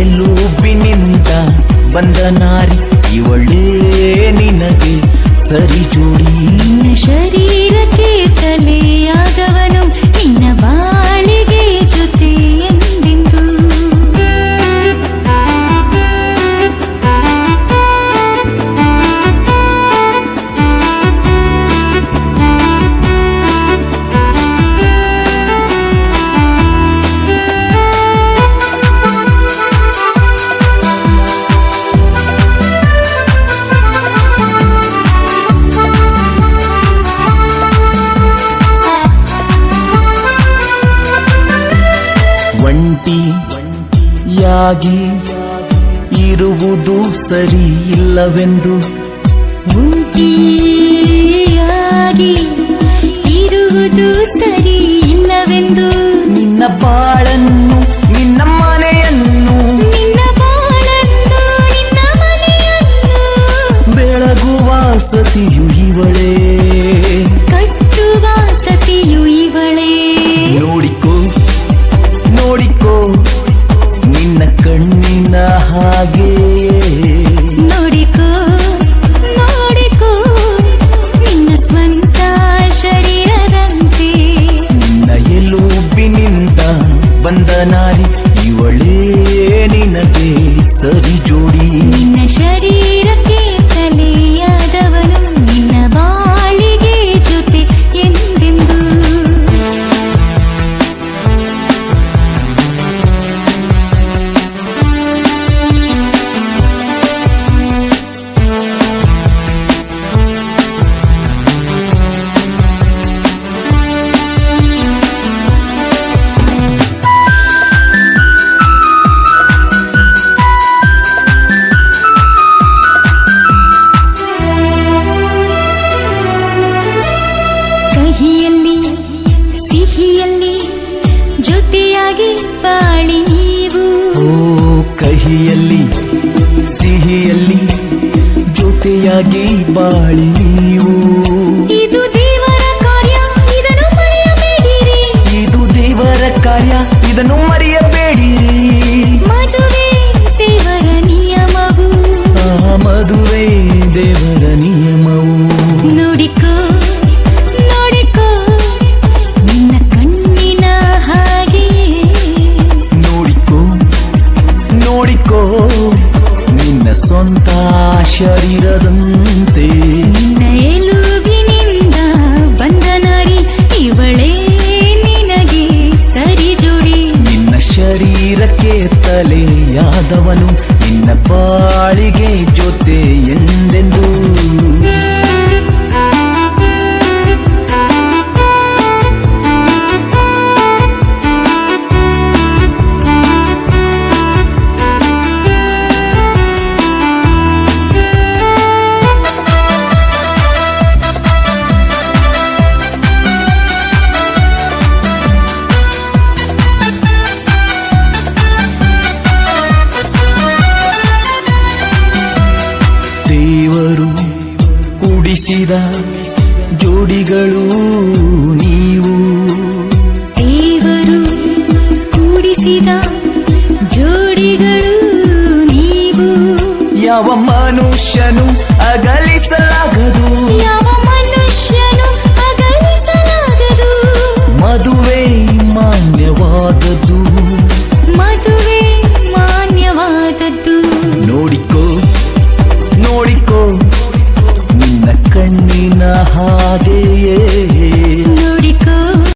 ಎಲುಬಿನಿಂದ ಬಂದ ನಾರಿ ಇವಳೇ ನಿನಗೆ ಸರಿ ಜೋಡಿ. ನಿನ್ನ ಶರೀರಕ್ಕೆ ತಲೆಯಾದವನು ನಿನ್ನ ಬಾಳಿಗೆ ಜೊತೆ ಎಂದೆಂದು. ಒಂಟಿಯಾಗಿ ಇರುವುದು ಸರಿ ಇಲ್ಲವೆಂದು. ಒಂಟಿಯಾಗಿ ಇರುವುದು ಸರಿ ಇಲ್ಲವೆಂದು. ನಿನ್ನ ಬಾಳನ್ನು ನಿನ್ನ ಮನೆಯನ್ನು ನಿನ್ನ ಬಾಳನ್ನು ನಿನ್ನ ಮನೆಯನ್ನು ಬೆಳಗುವ ಸತಿಯು ಇವಳೇ, ಕಟ್ಟುವ ಸತಿಯು ಇವಳೇ. ನೋಡಿಕೋ ನೋಡಿಕೋ ನಿನ್ನ ಕಣ್ಣಿನ ಹಾಗೆ, ನೋಡಿಕೋ ನೋಡಿಕೋ ನಿನ್ನ ಸ್ವಂತ ಶರೀರದಂತೆ. ನಿನ್ನ ಎಲುಬಿನಿಂದ ಬಂದ ನಾರಿ ಇವಳೇ ನಿನಗೆ ಸರಿ ಜೋಡಿ. ನಿನ್ನ ಶರೀರಕ್ಕೆ ತಲೆಯಾದವನು ನಿನ್ನ ಬಾಳಿಗೆ ಜೊತೆ ಎಂದೆಂದು. ಕಹಿಯಲ್ಲಿ ಸಿಹಿಯಲ್ಲಿ ಜೊತೆಯಾಗಿ ಬಾಳಿ ನೀವು. ಓ ಕಹಿಯಲ್ಲಿ ಸಿಹಿಯಲ್ಲಿ ಜೊತೆಯಾಗಿ ಬಾಳಿ ನೀವು. ಇದು ದೇವರ ಕಾರ್ಯ ಇದನ್ನು ಮರೆಯಬೇಡಿರಿ. ಇದು ದೇವರ ಕಾರ್ಯ ಇದನ್ನು ಮರೆಯಬೇಡಿರಿ. ಮದುವೆ ದೇವರ ನಿಯಮವು, ಆ ಮದುವೆ ದೇವರ ನಿಯಮವು. ನೋಡಿಕೋ ನೋಡಿಕೋ ನಿನ್ನ ಕಣ್ಣಿನ ಹಾಗೆ, ನೋಡಿಕೋ ನೋಡಿಕೋ ನಿನ್ನ ಸ್ವಂತ ಶರೀರದಂತೆ. ನಿನ್ನ ಎಲುಬಿನಿಂದ ಬಂದ ನಾರಿ ಇವಳೇ ನಿನಗೆ ಸರಿ ಜೋಡಿ. ನಿನ್ನ ಶರೀರಕ್ಕೆ ತಲೆಯಾದವನು ನಿನ್ನ ಬಾಳಿಗೆ ಜೊತೆ ಎಂದೆಂದು. ದೇವರು ಕೂಡಿಸಿದ ಜೋಡಿಗಳು ನೀವು. ದೇವರು ಕೂಡಿಸಿದ ಜೋಡಿಗಳು ನೀವು. ಯಾವ ಮನುಷ್ಯನು ಅಗಲಿಸಲಾಗದು, ಯಾವ